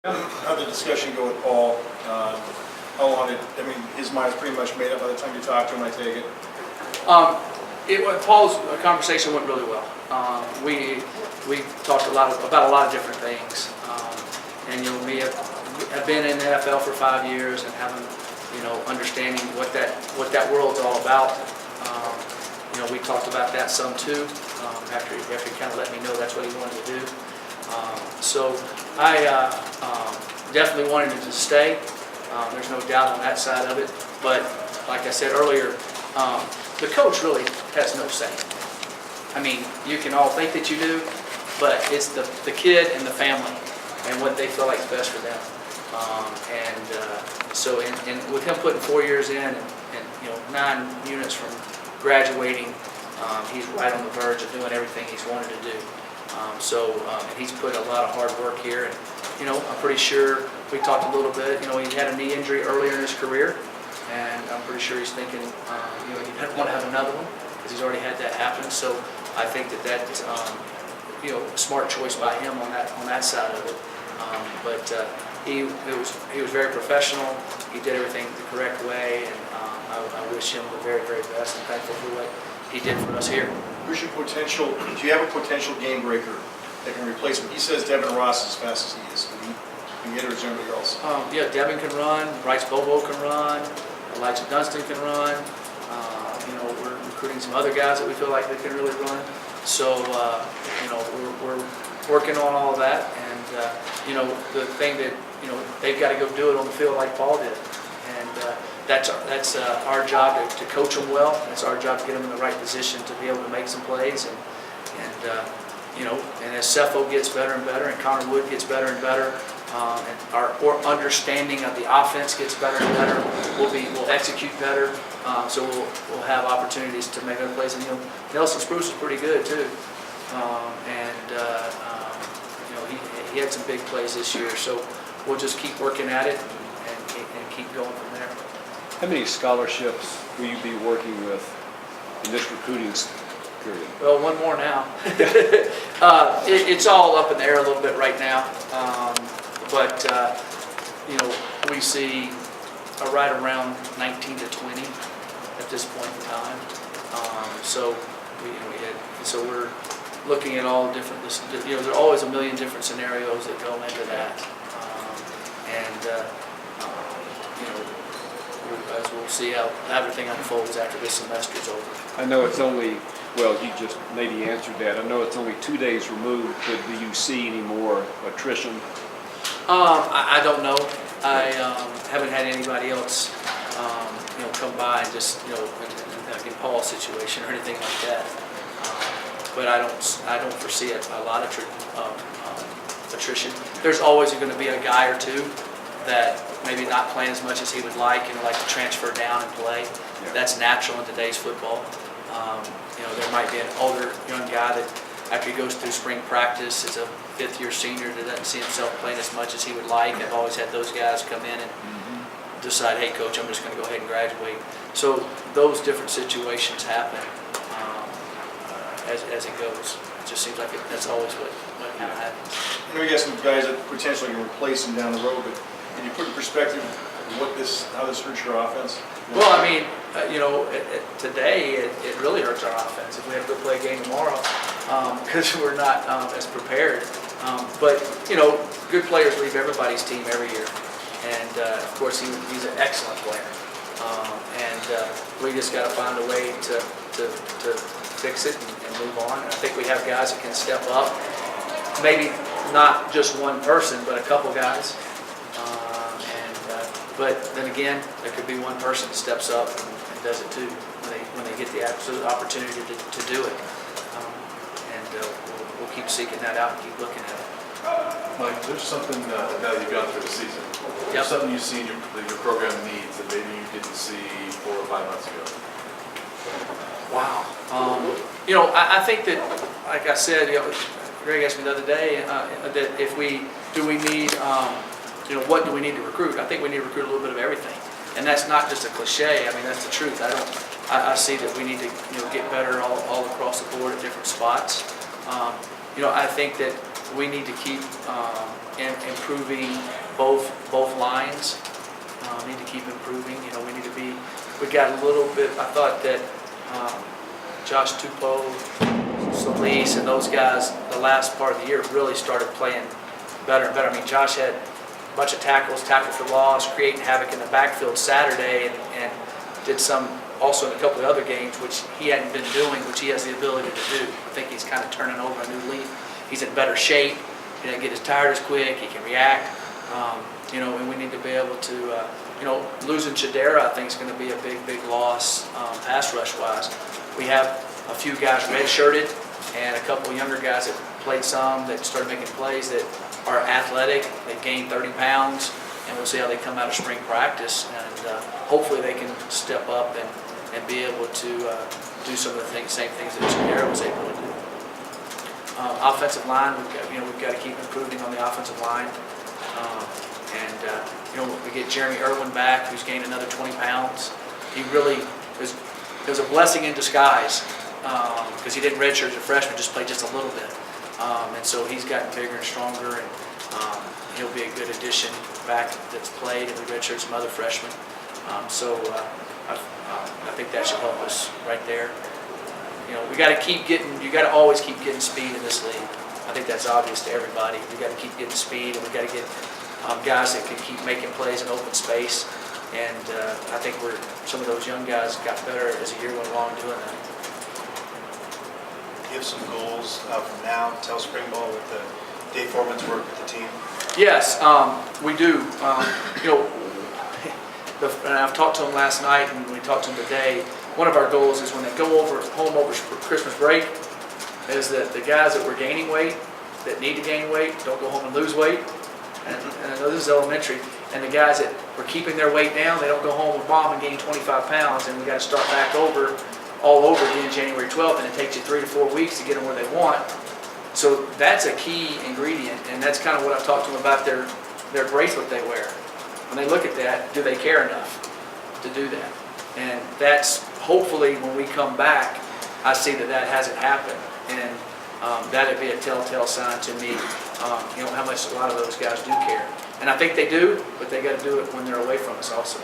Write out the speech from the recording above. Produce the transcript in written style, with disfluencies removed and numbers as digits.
How'd the discussion go with Paul? How long did, his mind's pretty much made up by the time you talked to him, I take it? Paul's conversation went really well. We talked about a lot of different things. And me have been in the NFL for 5 years and having, understanding what that world's all about. We talked about that some too. After he kind of let me know that's what he wanted to do. So I definitely wanted him to stay. There's no doubt on that side of it. But like I said earlier, the coach really has no say. You can all think that you do, but it's the kid and the family and what they feel like is best for them. So with him putting 4 years in and 9 units from graduating, he's right on the verge of doing everything he's wanted to do. And he's put a lot of hard work here, and I'm pretty sure we talked a little bit. He had a knee injury earlier in his career, and I'm pretty sure he's thinking, he doesn't want to have another one because he's already had that happen. So I think that's a smart choice by him on that side of it. But he was very professional. He did everything the correct way, and I wish him the very, very best and thankful for what he did for us here. Who's your potential? Do you have a potential game breaker that can replace him? He says Devin Ross is as fast as he is. Can he hit, or is there anybody else? Yeah, Devin can run. Bryce Bobo can run. Elijah Dunston can run. We're recruiting some other guys that we feel like they can really run. So we're working on all of that, and the thing that they've got to go do it on the field like Paul did, and that's our job to coach them well. It's our job to get them in the right position to be able to make some plays, and as Cepho gets better and better, and Connor Wood gets better and better, and our understanding of the offense gets better and better, we'll execute better. So we'll have opportunities to make other plays. And Nelson Spruce is pretty good too, he had some big plays this year. So we'll just keep working at it and keep going from there. How many scholarships will you be working with in this recruiting period? Well, one more now. It's all up in the air a little bit right now, but we see right around 19 to 20 at this point in time. So we're looking at all different. There are always a million different scenarios that go into that, as we'll see how everything unfolds after this semester's over. I know it's only, well, you just maybe answered that. I know it's only 2 days removed, but do you see any more attrition? I don't know. I haven't had anybody else, come by and just, like in Paul's situation or anything like that. But I don't foresee a lot of attrition. There's always going to be a guy or two that maybe not playing as much as he would like and like to transfer down and play. Yeah. That's natural in today's football. There might be an older young guy that after he goes through spring practice is a fifth-year senior that doesn't see himself playing as much as he would like. I've always had those guys come in and decide, hey, coach, I'm just going to go ahead and graduate. So those different situations happen as it goes. It just seems like that's always what kind of happens. We got some guys that potentially can replace him down the road, but can you put in perspective how this hurts your offense? Well, today it really hurts our offense if we have to go play a game tomorrow because we're not as prepared. But good players leave everybody's team every year, and of course he's an excellent player. We just got to find a way to fix it and move on. And I think we have guys that can step up. Maybe not just one person, but a couple guys. But then again, there could be one person that steps up and does it too when they get the absolute opportunity to do it. We'll keep seeking that out and keep looking at it. Mike, there's something now that you've gone through the season. Yep. Something you see that your program needs that maybe you didn't see 4 or 5 months ago. Wow. I think that, like I said, Greg asked me the other day that if we need, what do we need to recruit? I think we need to recruit a little bit of everything, and that's not just a cliche. That's the truth. I see that we need to get better all across the board at different spots. I think that we need to keep improving both lines. Need to keep improving. You know, we need to be. We got a little bit. I thought that Josh Tupou, Solis, and those guys the last part of the year really started playing better and better. I mean, Josh had a bunch of tackles, tackle for loss, creating havoc in the backfield Saturday, and did some also in a couple of other games, which he hadn't been doing, which he has the ability to do. I think he's kind of turning over a new leaf. He's in better shape. He doesn't get as tired as quick. He can react. You know, and we need to be able to, you know, losing Chidera, I think, is going to be a big loss pass rush-wise. We have a few guys redshirted and a couple of younger guys that played some, that started making plays, that are athletic. They've gained 30 pounds, and we'll see how they come out of spring practice. And hopefully they can step up and be able to do some of the same things that Chidera was able to do. Offensive line, we've got to keep improving on the offensive line. You know, we get Jeremy Irwin back, who's gained another 20 pounds. He really it was a blessing in disguise because he didn't redshirt as a freshman, just played just a little bit. And so he's gotten bigger and stronger, and he'll be a good addition back that's played, and we redshirted some other freshmen. I think that should help us right there. You know, you got to always keep getting speed in this league. I think that's obvious to everybody. We got to keep getting speed, and we got to get guys that can keep making plays in open space. And I think some of those young guys got better as the year went along doing that. Give some goals from now till spring ball with Dave Foreman's work with the team. Yes, we do. You know, and I've talked to him last night, and we talked to him today. One of our goals is when they go home over Christmas break, is that the guys that were gaining weight, that need to gain weight, don't go home and lose weight. And I know this is elementary. And the guys that were keeping their weight down, they don't go home with mom and gain 25 pounds, and we got to start back all over again January 12th, and it takes you 3 to 4 weeks to get them where they want. So that's a key ingredient, and that's kind of what I've talked to them about their bracelet they wear. When they look at that, do they care enough to do that? And that's hopefully when we come back, I see that hasn't happened, and that'd be a telltale sign to me, you know, how much a lot of those guys do care. And I think they do, but they got to do it when they're away from us also.